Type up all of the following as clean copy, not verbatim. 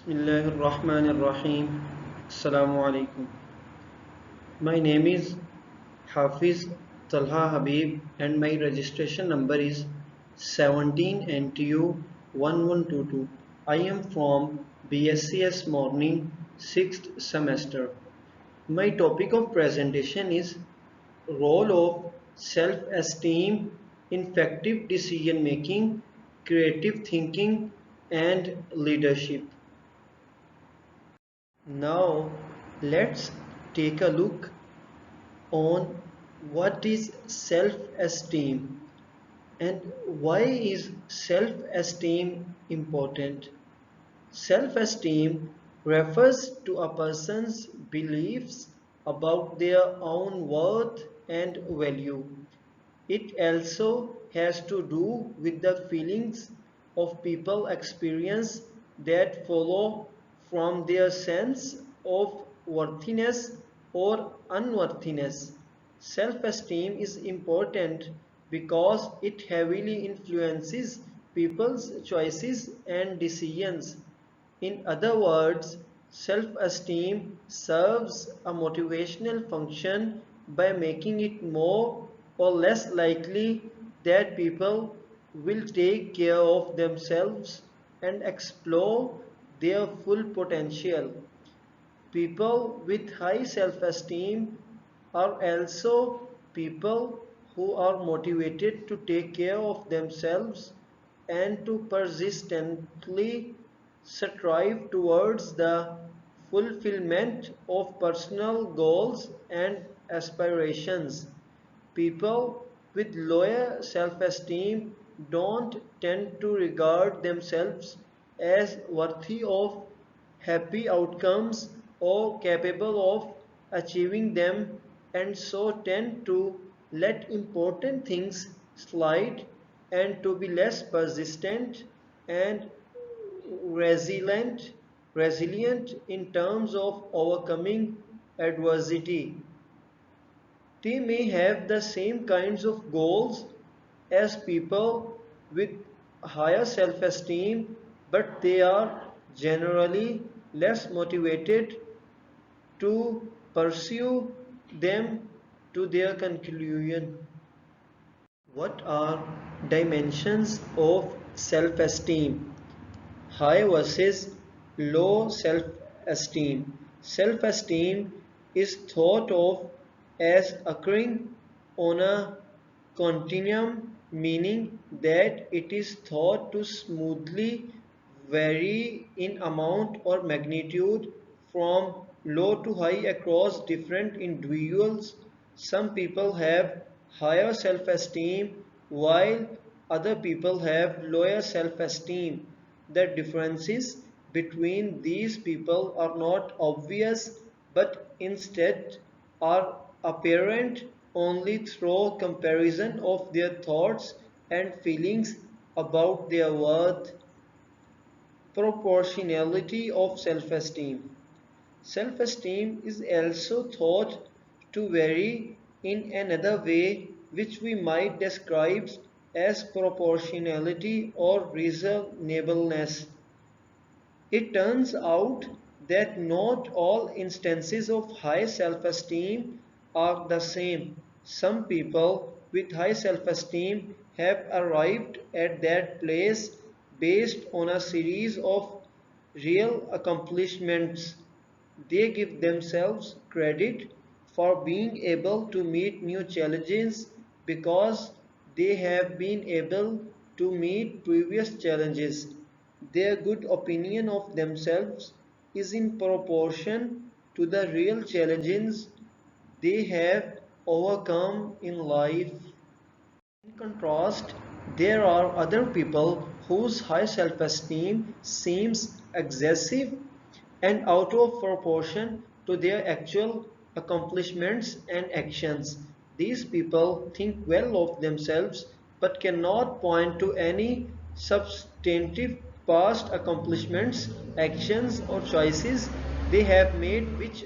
Bismillahirrahmanirrahim. Assalamu alaikum. My name is Hafiz Talha Habib and my registration number is 17 NTU 1122. I am from BSCS Morning 6th semester. My topic of presentation is role of self-esteem in effective decision making, creative thinking and leadership. Now let's take a look on what is self-esteem and why is self-esteem important. Self-esteem refers to a person's beliefs about their own worth and value. It also has to do with the feelings of people experience that follow from their sense of worthiness or unworthiness. Self-esteem is important because it heavily influences people's choices and decisions. In other words, self-esteem serves a motivational function by making it more or less likely that people will take care of themselves and explore their full potential. People with high self-esteem are also people who are motivated to take care of themselves and to persistently strive towards the fulfillment of personal goals and aspirations. People with lower self-esteem don't tend to regard themselves as worthy of happy outcomes or capable of achieving them and so tend to let important things slide and to be less persistent and resilient resilient in terms of overcoming adversity. They may have the same kinds of goals as people with higher self-esteem, but they are generally less motivated to pursue them to their conclusion. What are dimensions of self-esteem? High versus low self-esteem. Self-esteem is thought of as occurring on a continuum, meaning that it is thought to smoothly vary in amount or magnitude from low to high across different individuals. Some people have higher self-esteem while other people have lower self-esteem. The differences between these people are not obvious but instead are apparent only through comparison of their thoughts and feelings about their worth. Proportionality of self-esteem. Self-esteem is also thought to vary in another way which we might describe as proportionality or reasonableness. It turns out that not all instances of high self-esteem are the same. Some people with high self-esteem have arrived at that place based on a series of real accomplishments. They give themselves credit for being able to meet new challenges because they have been able to meet previous challenges. Their good opinion of themselves is in proportion to the real challenges they have overcome in life. In contrast, there are other people whose high self-esteem seems excessive and out of proportion to their actual accomplishments and actions. These people think well of themselves but cannot point to any substantive past accomplishments, actions, or choices they have made which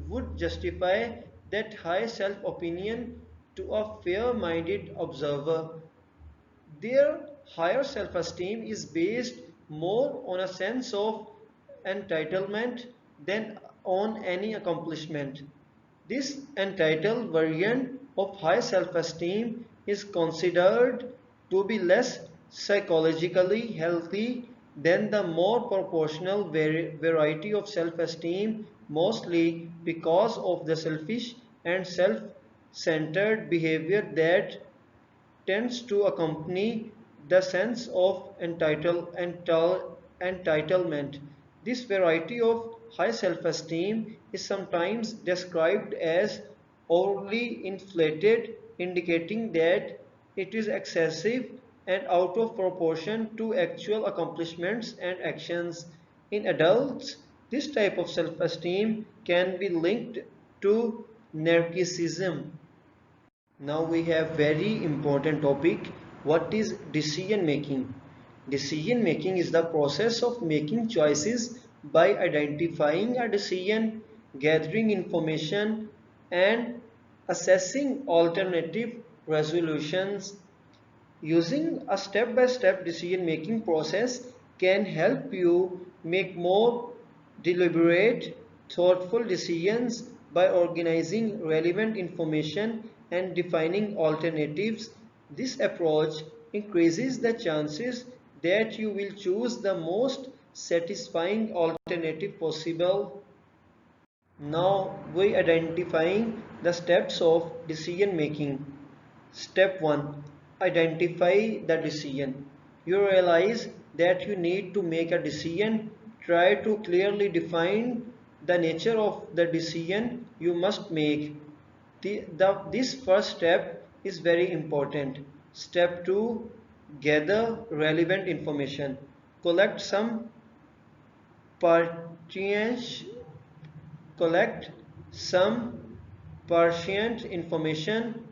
would justify that high self-opinion to a fair-minded observer. Their higher self-esteem is based more on a sense of entitlement than on any accomplishment. This entitled version of high self-esteem is considered to be less psychologically healthy than the more proportional variety of self-esteem, mostly because of the selfish and self-centered behavior that tends to accompany the sense of entitlement. This variety of high self-esteem is sometimes described as overly inflated, indicating that it is excessive and out of proportion to actual accomplishments and actions. In adults, this type of self-esteem can be linked to narcissism. Now we have very important topic. What is decision making? Decision making is the process of making choices by identifying a decision, gathering information, and assessing alternative resolutions. Using a step-by-step decision-making process can help you make more deliberate, thoughtful decisions by organizing relevant information and defining alternatives. This approach increases the chances that you will choose the most satisfying alternative possible. Now we identifying the steps of decision making. Step 1. Identify the decision. You realize that you need to make a decision. Try to clearly define the nature of the decision you must make. This first step is very important. Step 2. Gather relevant information. Collect some pertinent collect some pertinent information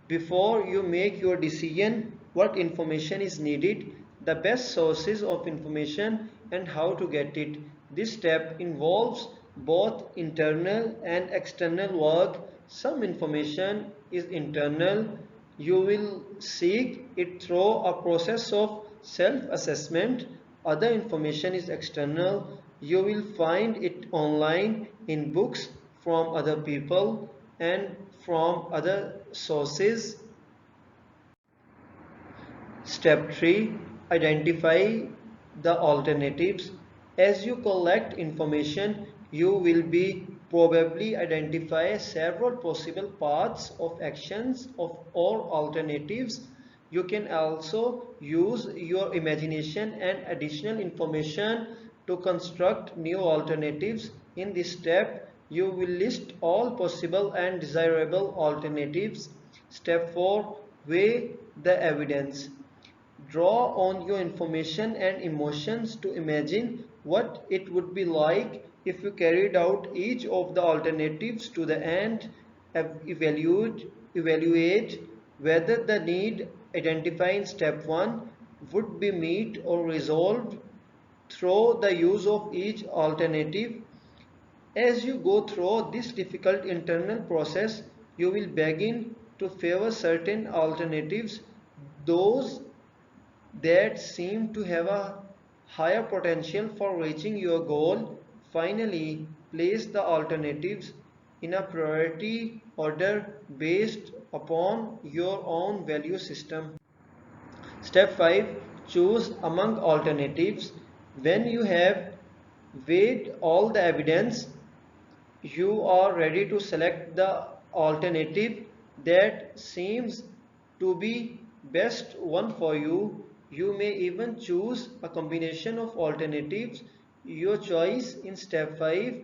before you make your decision. What information is needed, the best sources of information, and how to get it. This step involves both internal and external work. Some information is internal. You will seek it through a process of self-assessment. Other information is external. You will find it online in books from other people and from other sources. Step 3. Identify the alternatives. As you collect information, you will be probably identify several possible paths of actions of or alternatives. You can also use your imagination and additional information to construct new alternatives. In this step, you will list all possible and desirable alternatives. Step 4. Weigh the evidence. Draw on your information and emotions to imagine what it would be like if you carried out each of the alternatives to the end. Evaluate whether the need identified in step 1 would be met or resolved through the use of each alternative. As you go through this difficult internal process, you will begin to favor certain alternatives, those that seem to have a higher potential for reaching your goal. Finally, place the alternatives in a priority order based upon your own value system. Step 5. Choose among alternatives. When you have weighed all the evidence, you are ready to select the alternative that seems to be best one for you. You may even choose a combination of alternatives. Your choice in step 5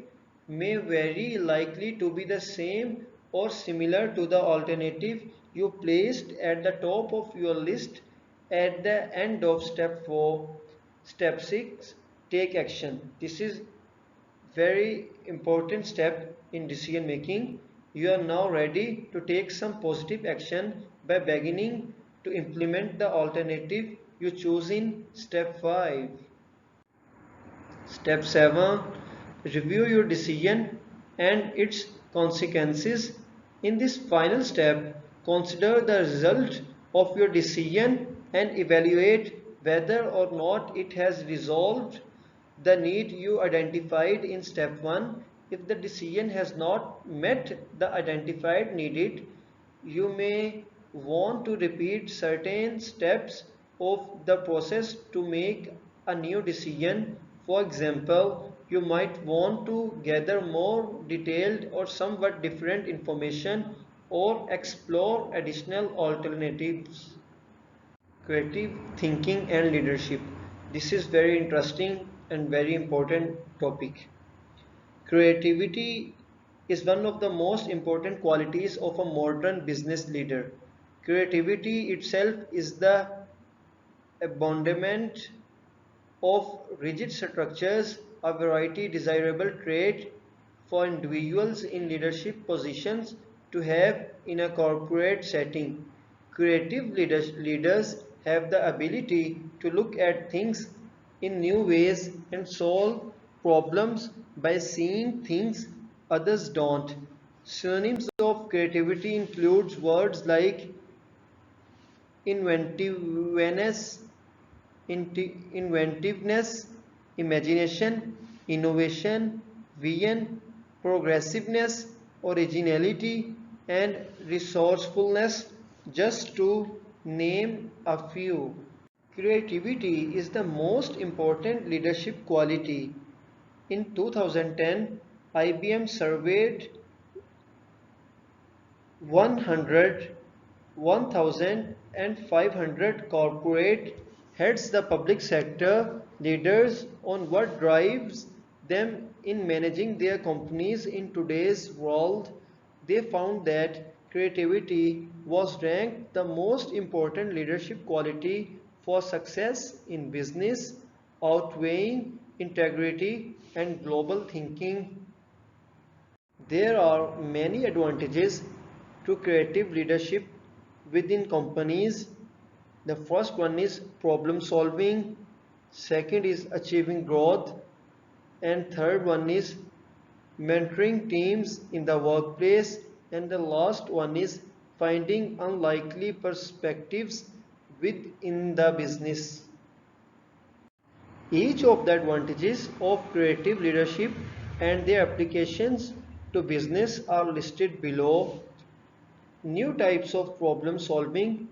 may very likely to be the same or similar to the alternative you placed at the top of your list at the end of step 4. Step 6. Take action. This is very important step in decision making. You are now ready to take some positive action by beginning to implement the alternative you choose in step 5. Step 7. Review your decision and its consequences. In this final step, consider the result of your decision and evaluate whether or not it has resolved the need you identified in step 1. If the decision has not met the identified needed, you may want to repeat certain steps of the process to make a new decision. For example, you might want to gather more detailed or somewhat different information or explore additional alternatives. Creative thinking and leadership. This is very interesting and very important topic. Creativity is one of the most important qualities of a modern business leader. Creativity itself is the embodiment of rigid structures, a variety desirable trait for individuals in leadership positions to have in a corporate setting. Creative leaders have the ability to look at things in new ways and solve problems by seeing things others don't. Synonyms of creativity includes words like inventiveness, inventiveness, imagination, innovation, vision, progressiveness, originality, and resourcefulness, just to name a few. Creativity is the most important leadership quality. In 2010, IBM surveyed 100, 1,500 corporate heads, the public sector leaders, on what drives them in managing their companies in today's world. They found that creativity was ranked the most important leadership quality for success in business, outweighing integrity and global thinking. There are many advantages to creative leadership within companies. The first one is problem solving, second is achieving growth, and third one is mentoring teams in the workplace, and the last one is finding unlikely perspectives within the business. Each of the advantages of creative leadership and their applications to business are listed below. New types of problem solving.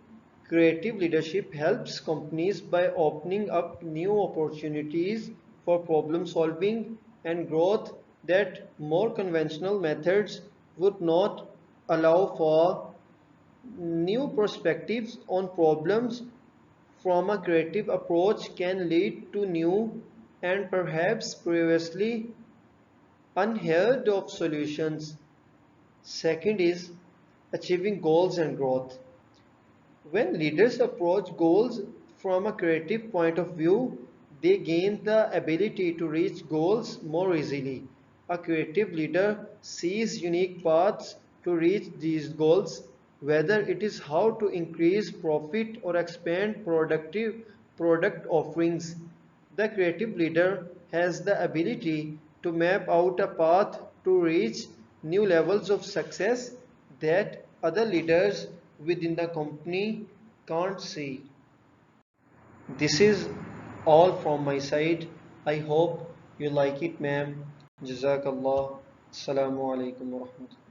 Creative leadership helps companies by opening up new opportunities for problem solving and growth that more conventional methods would not allow for. New perspectives on problems from a creative approach can lead to new and perhaps previously unheard of solutions. Second is achieving goals and growth. When leaders approach goals from a creative point of view, they gain the ability to reach goals more easily. A creative leader sees unique paths to reach these goals, whether it is how to increase profit or expand productive product offerings. The creative leader has the ability to map out a path to reach new levels of success that other leaders within the company can't see. This is all from my side. I hope you like it, ma'am. Jazakallah. Assalamu alaikum wa rahmatullah.